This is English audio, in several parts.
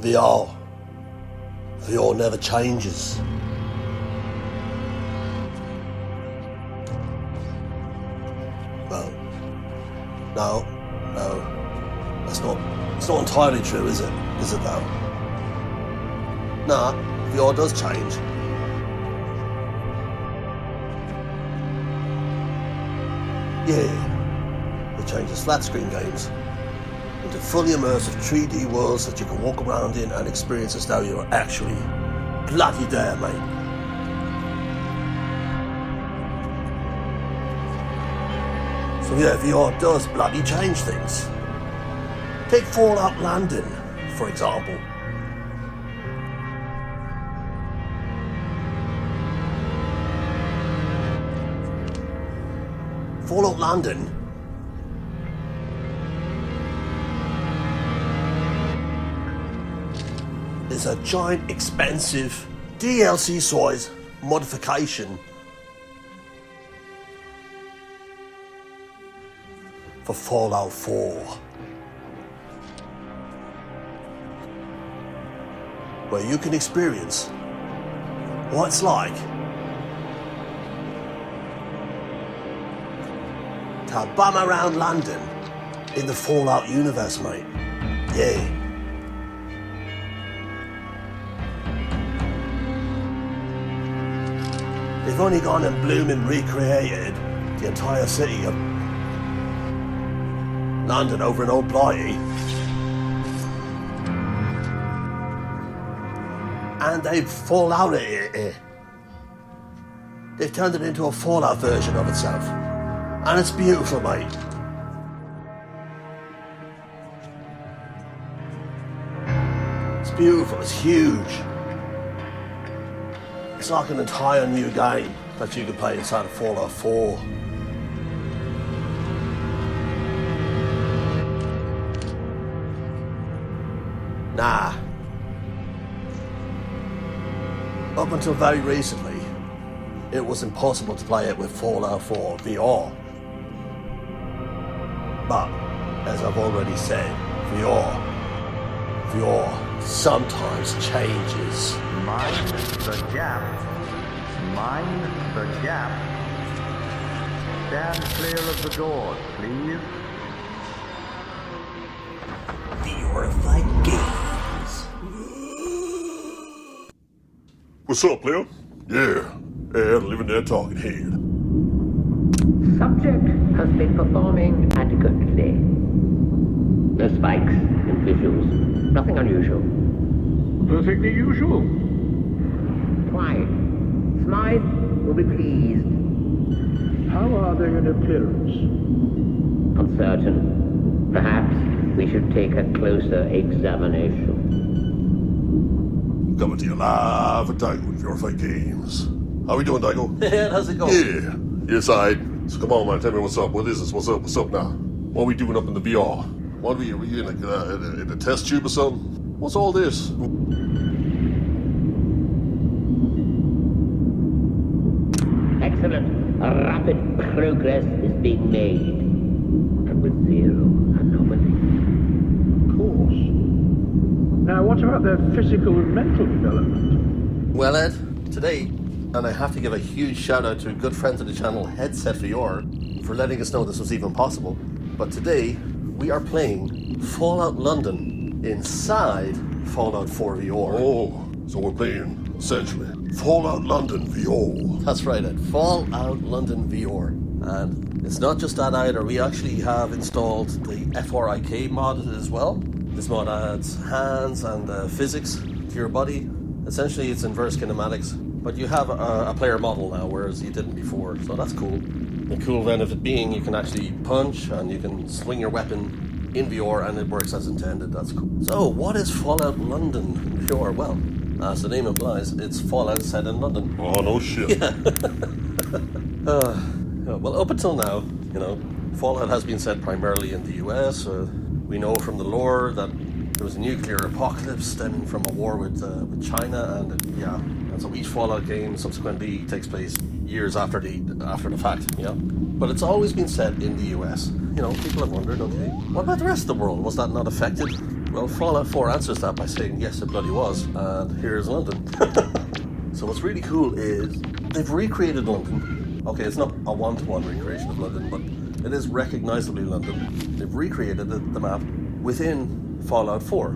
VR. VR never changes. Well, no, it's not entirely true, is it? Is it though? Nah, VR does change. Yeah, it changes flat screen games into fully immersive 3D worlds that you can walk around in and experience as though you're actually bloody there, mate. So yeah, VR does bloody change things. Take Fallout London, for example. Fallout London is a giant, expensive DLC size modification for Fallout 4. Where you can experience what it's like to bum around London in the Fallout universe, mate. Yeah. They've only gone and blooming recreated the entire city of London over in Old Blighty. And they've Fallout it. They've turned it into a Fallout version of itself. And it's beautiful, mate. It's beautiful, it's huge. It's like an entire new game that you can play inside of Fallout 4. Nah. Up until very recently, it was impossible to play it with Fallout 4 VR. But, as I've already said, VR sometimes changes. Mind the gap. Mind the gap. Stand clear of the door, please. VRified Games. What's up, Leo? Yeah, living there talking head. Subject has been performing adequately. No spikes in visuals. Nothing unusual. Perfectly usual. Quiet. Smythe will be pleased. How are they in appearance? Uncertain. Perhaps we should take a closer examination. Coming to you live and Daigo with VRified Games. How we doing, Daigo? Yeah, how's it going? Yeah, yes, So come on, man, tell me what's up. What is this? What's up now? What are we doing up in the VR? What are we in in a test tube or something? What's all this? Excellent. Rapid progress is being made. And with zero anomaly. Of course. Now, what about their physical and mental development? Well, Ed, today, and I have to give a huge shout out to good friends of the channel, Headset VR, for letting us know this was even possible. But today, we are playing Fallout London inside Fallout 4 VR. Oh, so we're playing, essentially, Fallout London VR. That's right, Ed. Fallout London VR. And it's not just that either. We actually have installed the VRified mod as well. This mod adds hands and physics to your body. Essentially, it's inverse kinematics. But you have a player model now, whereas you didn't before. So that's cool. The cool then of it being you can actually punch and you can swing your weapon in VR and it works as intended. That's cool. So what is Fallout London in VR? Well, as the name implies, it's Fallout set in London. Oh, no shit. Yeah. Well, up until now, Fallout has been set primarily in the US. We know from the lore that there was a nuclear apocalypse stemming from a war with China, and so each Fallout game subsequently takes place years after the fact, But it's always been set in the US. People have wondered, okay, what about the rest of the world? Was that not affected? Well, Fallout 4 answers that by saying yes, it bloody was, and here's London. So what's really cool is they've recreated London. Okay, it's not a one-to-one recreation of London, but it is recognizably London. They've recreated the map within Fallout 4.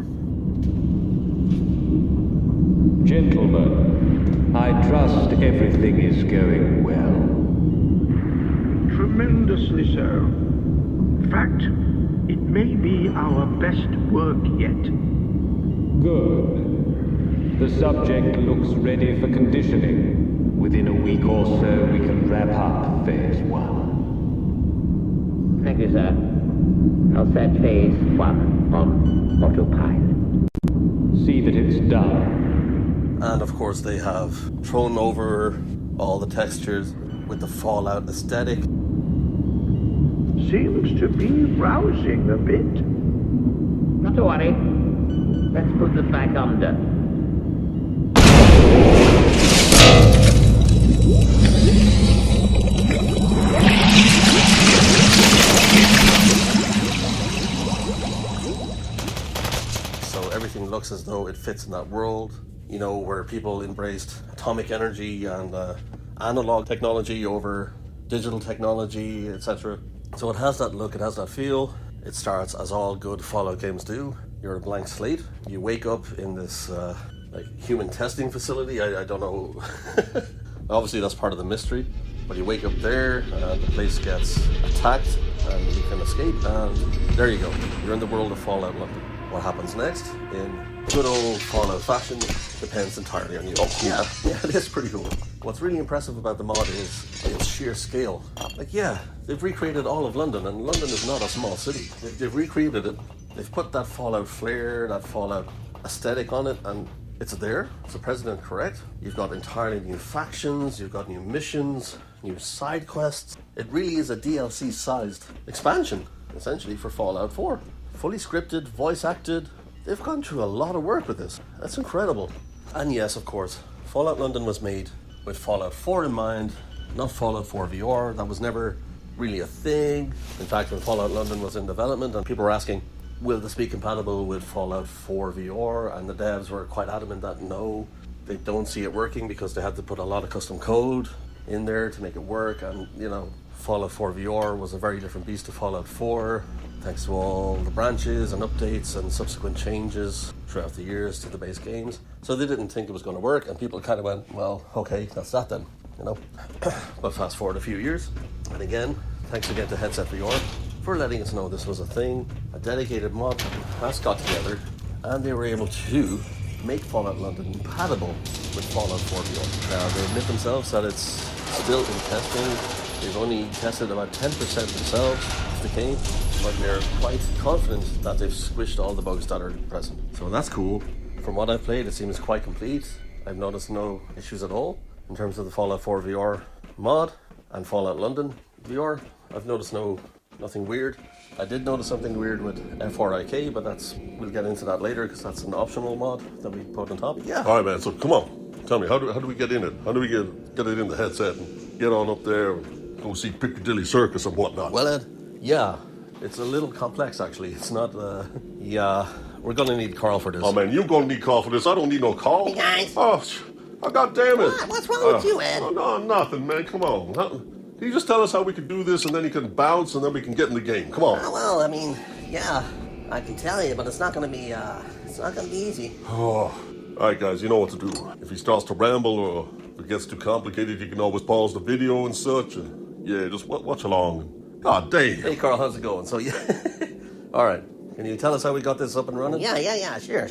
Gentlemen, I trust everything is going well. Tremendously so. In fact, it may be our best work yet. Good. The subject looks ready for conditioning. Within a week or so, we can wrap up Phase 1. Thank you, sir. I'll set Phase 1 on autopilot. See that it's done. And of course they have thrown over all the textures with the Fallout aesthetic. Seems to be rousing a bit. Not to worry. Let's put them back under. So everything looks as though it fits in that world, you know, where people embraced atomic energy and analog technology over digital technology, etc. So it has that look, it has that feel. It starts as all good Fallout games do. You're a blank slate. You wake up in this like human testing facility. I don't know. Obviously that's part of the mystery. But you wake up there and the place gets attacked and you can escape, and there you go. You're in the world of Fallout London. What happens next in good old Fallout fashion depends entirely on you. Oh, yeah, it is pretty cool. What's really impressive about the mod is its sheer scale. Like, yeah, they've recreated all of London, and London is not a small city. They've recreated it. They've put that Fallout flair, that Fallout aesthetic on it, and it's there. Is the president correct? You've got entirely new factions, you've got new missions, new side quests. It really is a DLC-sized expansion, essentially, for Fallout 4. Fully scripted, voice acted. They've gone through a lot of work with this. That's incredible. And yes, of course, Fallout London was made with Fallout 4 in mind, not Fallout 4 VR. That was never really a thing. In fact, when Fallout London was in development and people were asking, will this be compatible with Fallout 4 VR? And the devs were quite adamant that no, they don't see it working because they had to put a lot of custom code in there to make it work. And, you know, Fallout 4 VR was a very different beast to Fallout 4, thanks to all the branches and updates and subsequent changes throughout the years to the base games. So they didn't think it was going to work, and people kind of went, well, okay, that's that then, you know. But fast forward a few years, and again, thanks again to Headset VR for letting us know this was a thing. A dedicated mod has got together, and they were able to make Fallout London compatible with Fallout 4 VR. Now, they admit themselves that it's still in testing. They've only tested about 10% themselves of the game, but they're quite confident that they've squished all the bugs that are present. So that's cool. From what I've played, it seems quite complete. I've noticed no issues at all in terms of the Fallout 4 VR mod and Fallout London VR. I've noticed nothing weird. I did notice something weird with VRified, but we'll get into that later because that's an optional mod that we put on top. Yeah. All right, man. So come on, tell me, how do we get in it? How do we get it in the headset and get on up there and go see Piccadilly Circus and whatnot? Well, Ed, yeah, it's a little complex actually. It's not. Yeah, we're gonna need Carl for this. Oh man, you're gonna need Carl for this. I don't need no Carl. Hey, guys. Oh, God damn it! What's wrong with you, Ed? Oh, no, nothing, man. Come on. Can you just tell us how we can do this, and then you can bounce, and then we can get in the game? Come on. Well, I mean, yeah, I can tell you, but it's not gonna be easy. Oh, all right, guys. You know what to do. If he starts to ramble or if it gets too complicated, you can always pause the video and such. And yeah, just watch along. God damn. Hey, Carl, how's it going? So yeah, all right. Can you tell us how we got this up and running? Yeah, sure.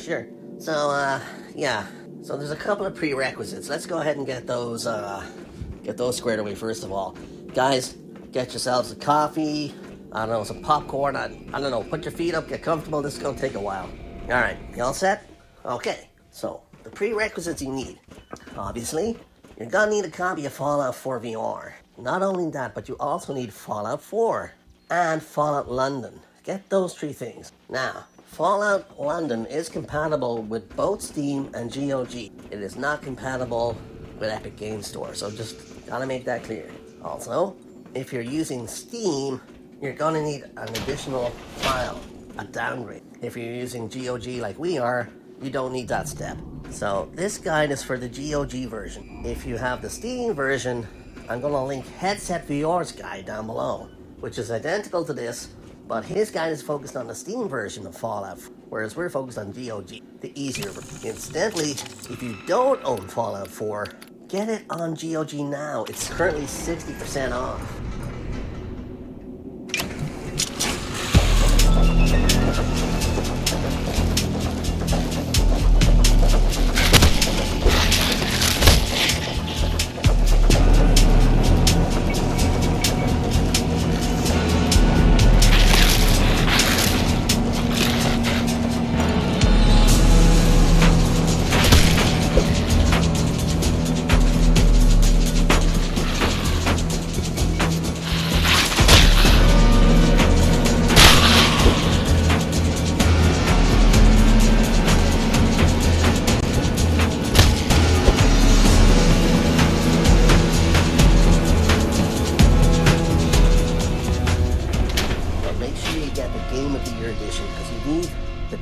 So, So there's a couple of prerequisites. Let's go ahead and get those squared away first of all. Guys, get yourselves a coffee, I don't know, some popcorn, I don't know, put your feet up, get comfortable, this is gonna take a while. Alright, you all set? Okay, so the prerequisites you need. Obviously, you're gonna need a copy of Fallout 4 VR. Not only that, but you also need Fallout 4 and Fallout London. Get those three things. Now, Fallout London is compatible with both Steam and GOG. It is not compatible with Epic Games Store, so just gotta make that clear. Also, if you're using Steam, you're gonna need an additional file. a downgrade. If you're using GOG like we are, you don't need that step. So this guide is for the GOG version. If you have the Steam version, I'm going to link Headset VR's guide down below, which is identical to this, but his guide is focused on the Steam version of Fallout, whereas we're focused on GOG, the easier version. Incidentally, if you don't own Fallout 4, get it on GOG now. It's currently 60% off.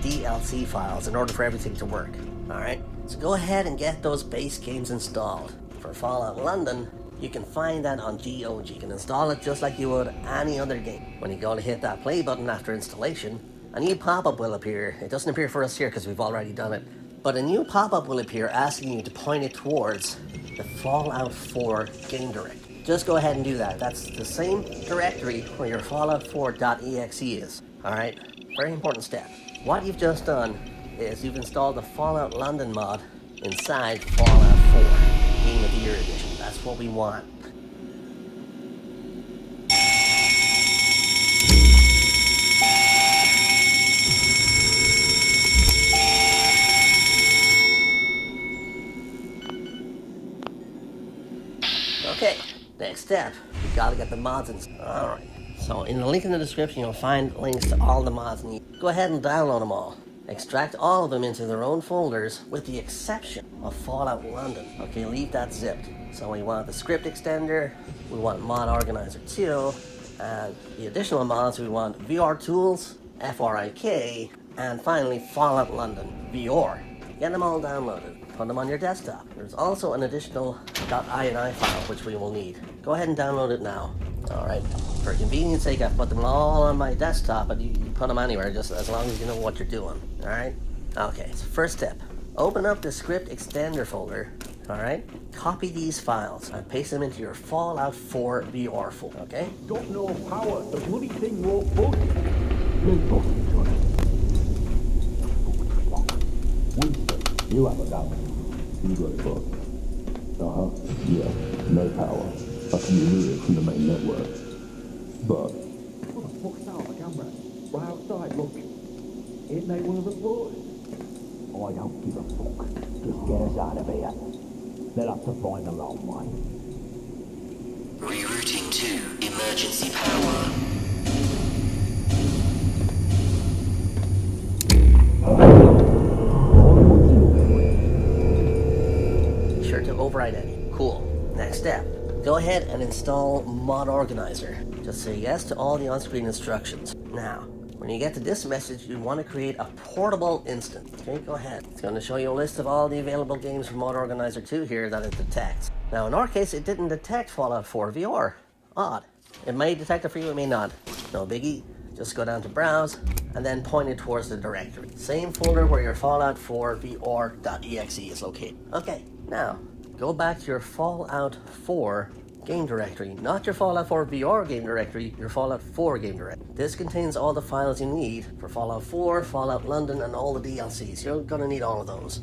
DLC files in order for everything to work. Alright, so go ahead and get those base games installed. For Fallout London, you can find that on GOG. You can install it just like you would any other game. When you go to hit that play button after installation, a new pop-up will appear. It doesn't appear for us here because we've already done it, but a new pop-up will appear asking you to point it towards the Fallout 4 game directory. Just go ahead and do that. That's the same directory where your Fallout4.exe is. Alright, very important step. What you've just done is you've installed the Fallout London mod inside Fallout 4 Game of the Year Edition. That's what we want. Okay, next step, you gotta get the mods installed. Alright, so in the link in the description you'll find links to all the mods needed. Go ahead and download them all. Extract all of them into their own folders with the exception of Fallout London. Okay, leave that zipped. So we want the script extender, we want mod organizer 2, and the additional mods we want VR tools, VRified, and finally Fallout London VR. Get them all downloaded, put them on your desktop. There's also an additional .ini file which we will need. Go ahead and download it now. Alright, for convenience sake I've put them all on my desktop, but you can put them anywhere just as long as you know what you're doing. Alright? Okay, so first step, open up the script extender folder. Alright? Copy these files and paste them into your Fallout 4 VR folder, okay? Got no power. The bloody thing won't budge. Big fucking joint. Winston, you have a go. You got it, boss. Yeah, no power. I can remove it from the main network. But what the fuck's that on the camera? Right outside, look. Ain't they one of the boys? I don't give a fuck. Just get us out of here. They'll have to find the long way. Rerouting to emergency power. Be sure to override any. Cool. Next step. Go ahead and install Mod Organizer. Just say yes to all the on-screen instructions. Now, when you get to this message, you want to create a portable instance. Okay, go ahead. It's going to show you a list of all the available games from Mod Organizer 2 here that it detects. Now, in our case, it didn't detect Fallout 4 VR. Odd. It may detect it for you, it may not. No biggie. Just go down to Browse, and then point it towards the directory. Same folder where your Fallout 4 VR.exe is located. Okay, now, go back to your Fallout 4 game directory, not your Fallout 4 VR game directory, your Fallout 4 game directory. This contains all the files you need for Fallout 4, Fallout London, and all the DLCs. You're gonna need all of those.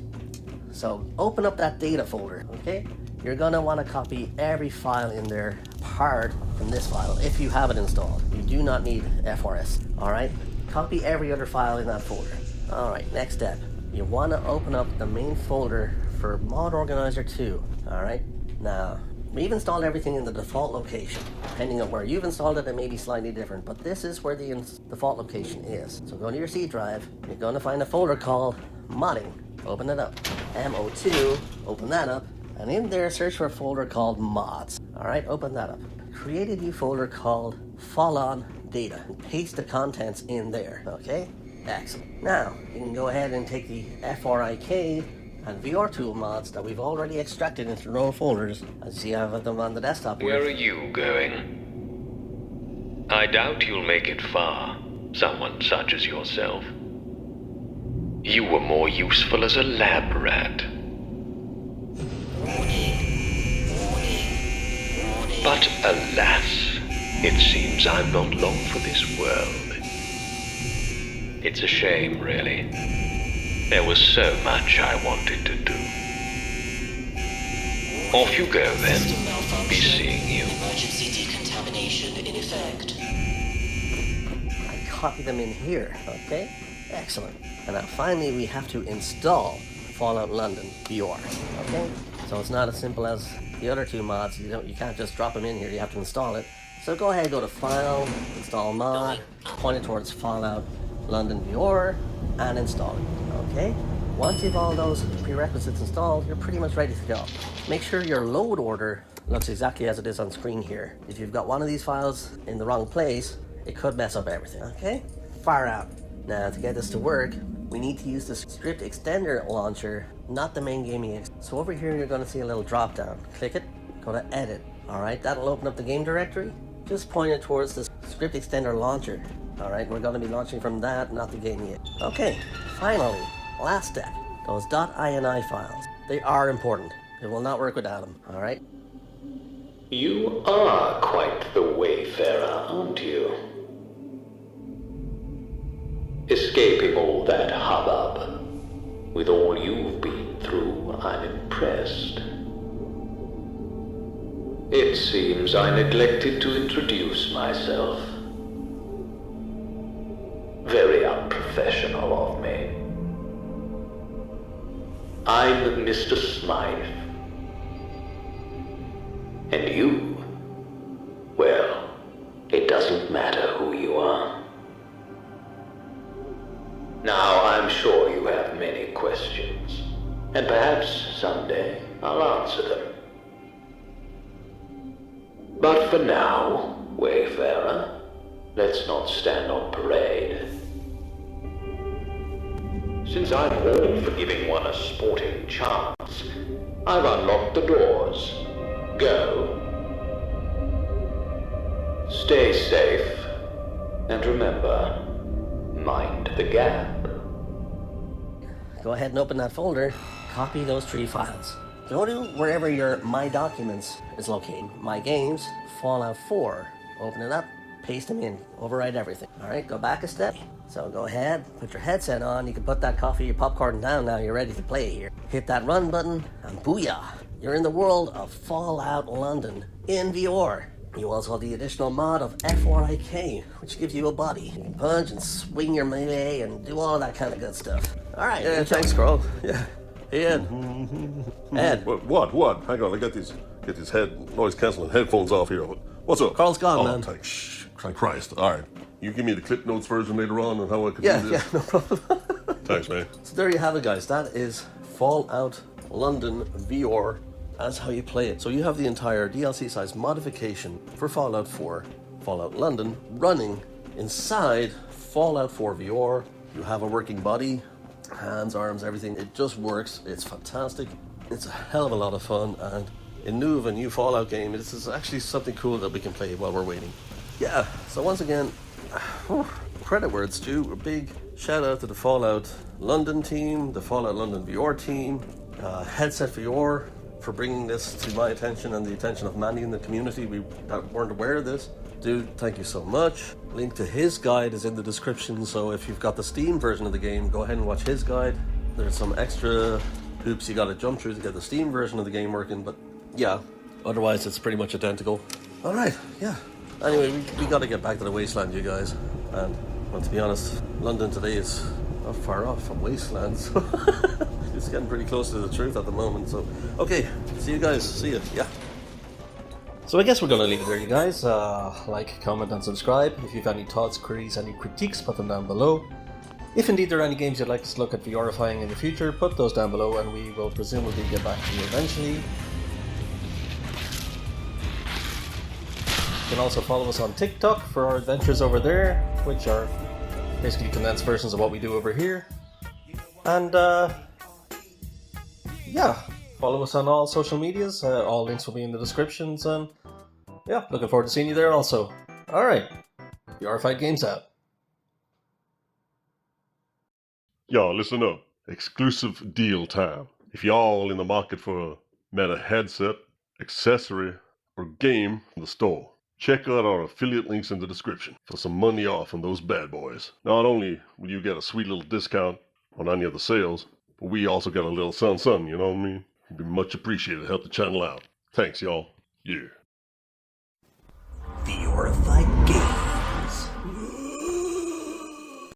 So open up that data folder, okay? You're gonna wanna copy every file in there apart from this file if you have it installed. You do not need FRS, alright? Copy every other file in that folder. Alright, next step. You wanna open up the main folder for Mod Organizer 2, alright? Now, we've installed everything in the default location. Depending on where you've installed it, it may be slightly different, but this is where the default location is. So go to your C drive, you're going to find a folder called Modding. Open it up. MO2, open that up, and in there search for a folder called Mods. Alright, open that up. Create a new folder called Fallout Data, and paste the contents in there, okay? Excellent. Now, you can go ahead and take the VRiK and VR tool mods that we've already extracted into their own folders, and see I have them on the desktop here. Where are you going? I doubt you'll make it far, someone such as yourself. You were more useful as a lab rat. But alas, it seems I'm not long for this world. It's a shame, really. There was so much I wanted to do. Off you go, then. Be seeing you. Emergency decontamination in effect. I copy them in here, okay? Excellent. And now finally we have to install Fallout London VR, okay? So it's not as simple as the other two mods. You can't just drop them in here, you have to install it. So go ahead, go to File, Install Mod, point it towards Fallout London VR, and install it, okay? Once you've all those prerequisites installed, you're pretty much ready to go. Make sure your load order looks exactly as it is on screen here. If you've got one of these files in the wrong place, it could mess up everything, okay? Fire out. Now, to get this to work, we need to use the script extender launcher, not the main gaming ex. So over here, you're gonna see a little drop down. Click it, go to edit, all right? That'll open up the game directory. Just point it towards the script extender launcher, all right? We're gonna be launching from that, not the gaming ex. Okay, finally, last step, those .ini files. They are important. It will not work without them, all right? You are quite the wayfarer, aren't you? Escaping all that hubbub. With all you've been through, I'm impressed. It seems I neglected to introduce myself. Very unprofessional of me. I'm Mr. Smythe. And you? Well, it doesn't matter who you are. Now, I'm sure you have many questions, and perhaps someday I'll answer them. But for now, wayfarer, let's not stand on parade. Since I'm all for giving one a sporting chance, I've unlocked the doors. Go. Stay safe, and remember, mind the gap. Go ahead and open that folder, copy those 3 files. Go to wherever your My Documents is located. My Games, Fallout 4. Open it up, paste them in, overwrite everything. All right, go back a step. So go ahead, put your headset on. You can put that coffee, your popcorn down now. You're ready to play here. Hit that run button, and booyah! You're in the world of Fallout London in VR. You also have the additional mod of VRiK, which gives you a body. You can punch and swing your melee and do all that kind of good stuff. All right. Yeah, thanks, Carl. Yeah. Hey, Ed. Ed. What? Hang on, I get these noise cancelling headphones off here. What's up? Carl's gone, man. Thanks. Shh. Thank Christ. All right. You give me the Clip Notes version later on and how I can do this. Yeah, no problem. Thanks, man. So there you have it, guys. That is Fallout London VR. That's how you play it. So you have the entire DLC size modification for Fallout 4, Fallout London, running inside Fallout 4 VR. You have a working body, hands, arms, everything. It just works. It's fantastic. It's a hell of a lot of fun. And in lieu of a new Fallout game, this is actually something cool that we can play while we're waiting. Yeah, so once again, credit where it's due. A big shout out to the Fallout London team, the Fallout London VR team, Headset VR, for bringing this to my attention and the attention of many in the community that weren't aware of this. Dude, thank you so much. Link to his guide is in the description, so if you've got the Steam version of the game, go ahead and watch his guide. There's some extra hoops you gotta jump through to get the Steam version of the game working, but yeah, otherwise it's pretty much identical. Alright, yeah. Anyway, we gotta get back to the wasteland, you guys. And, well, to be honest, London today is not far off from wastelands. It's getting pretty close to the truth at the moment, so okay, see you guys, see ya, yeah. So I guess we're gonna leave it there, you guys. Like, comment and subscribe. If you've any thoughts, queries, any critiques, put them down below. If indeed there are any games you'd like us to look at VRifying in the future, put those down below and we will presumably get back to you eventually. You can also follow us on TikTok for our adventures over there, which are basically condensed versions of what we do over here. And yeah, follow us on all social medias. All links will be in the descriptions, and yeah, looking forward to seeing you there also. Alright, VRified Games out. Y'all, listen up. Exclusive deal time. If y'all in the market for a Meta headset, accessory, or game from the store, check out our affiliate links in the description for some money off on those bad boys. Not only will you get a sweet little discount on any of the sales, but we also get a little something, you know what I mean? It'd be much appreciated to help the channel out. Thanks, y'all. Yeah.